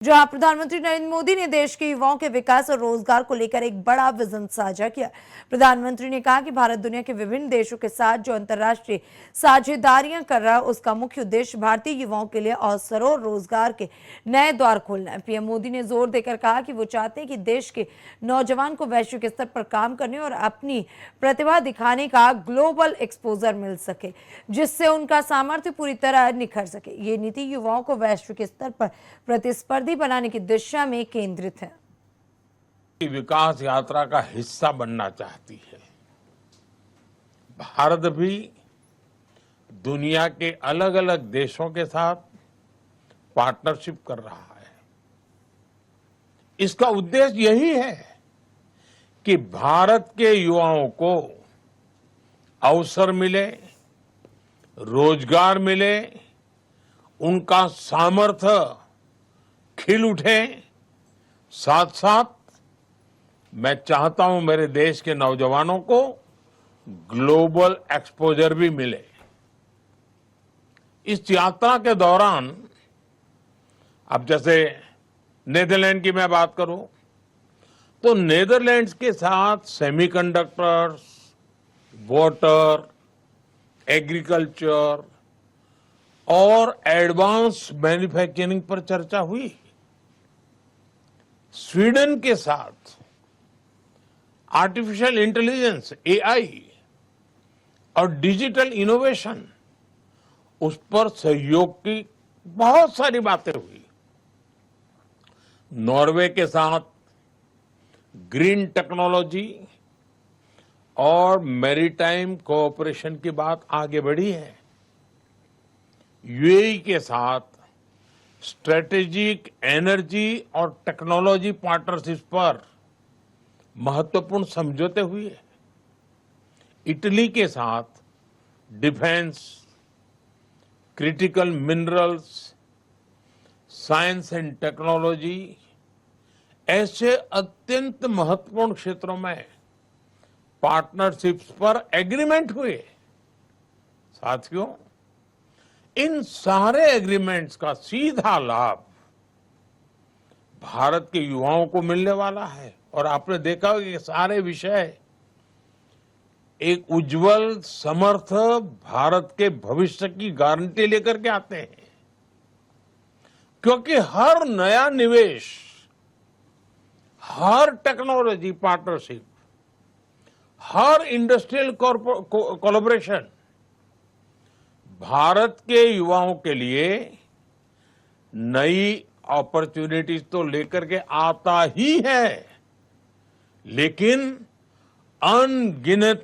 जहां प्रधानमंत्री नरेंद्र मोदी ने देश के युवाओं के विकास और रोजगार को लेकर एक बड़ा विजन साझा किया। प्रधानमंत्री ने कहा कि भारत दुनिया के विभिन्न देशों के साथ जो अंतर्राष्ट्रीय साझेदारियां कर रहा है, उसका मुख्य उद्देश्य भारतीय युवाओं के लिए अवसरों और रोजगार के नए द्वार खोलना है। पीएम मोदी ने जोर देकर कहा कि वो चाहते हैं कि देश के नौजवान को वैश्विक स्तर पर काम करने और अपनी प्रतिभा दिखाने का ग्लोबल एक्सपोजर मिल सके, जिससे उनका सामर्थ्य पूरी तरह निखर सके। ये नीति युवाओं को वैश्विक स्तर पर प्रतिस्पर्धी बनाने की दिशा में केंद्रित है। विकास यात्रा का हिस्सा बनना चाहती है। भारत भी दुनिया के अलग अलग देशों के साथ पार्टनरशिप कर रहा है। इसका उद्देश्य यही है कि भारत के युवाओं को अवसर मिले, रोजगार मिले, उनका सामर्थ्य खिल उठे। साथ साथ मैं चाहता हूं मेरे देश के नौजवानों को ग्लोबल एक्सपोजर भी मिले। इस यात्रा के दौरान अब जैसे नेदरलैंड की मैं बात करूं तो नेदरलैंड्स के साथ सेमीकंडक्टर्स, वाटर, एग्रीकल्चर और एडवांस मैन्युफैक्चरिंग पर चर्चा हुई। स्वीडन के साथ आर्टिफिशियल इंटेलिजेंस, एआई और डिजिटल इनोवेशन, उस पर सहयोग की बहुत सारी बातें हुई। नॉर्वे के साथ ग्रीन टेक्नोलॉजी और मैरीटाइम कोऑपरेशन की बात आगे बढ़ी है। यूएई के साथ स्ट्रेटेजिक एनर्जी और टेक्नोलॉजी पार्टनरशिप पर महत्वपूर्ण समझौते हुए। इटली के साथ defence, critical minerals, science and technology ऐसे अत्यंत महत्वपूर्ण क्षेत्रों में पार्टनरशिप्स पर एग्रीमेंट हुए। साथियों, इन सारे एग्रीमेंट्स का सीधा लाभ भारत के युवाओं को मिलने वाला है। और आपने देखा कि सारे विषय एक उज्जवल, समर्थ भारत के भविष्य की गारंटी लेकर के आते हैं। क्योंकि हर नया निवेश, हर टेक्नोलॉजी पार्टनरशिप, हर इंडस्ट्रियल कोलैबोरेशन भारत के युवाओं के लिए नई अपॉर्चुनिटीज तो लेकर के आता ही है, लेकिन अनगिनत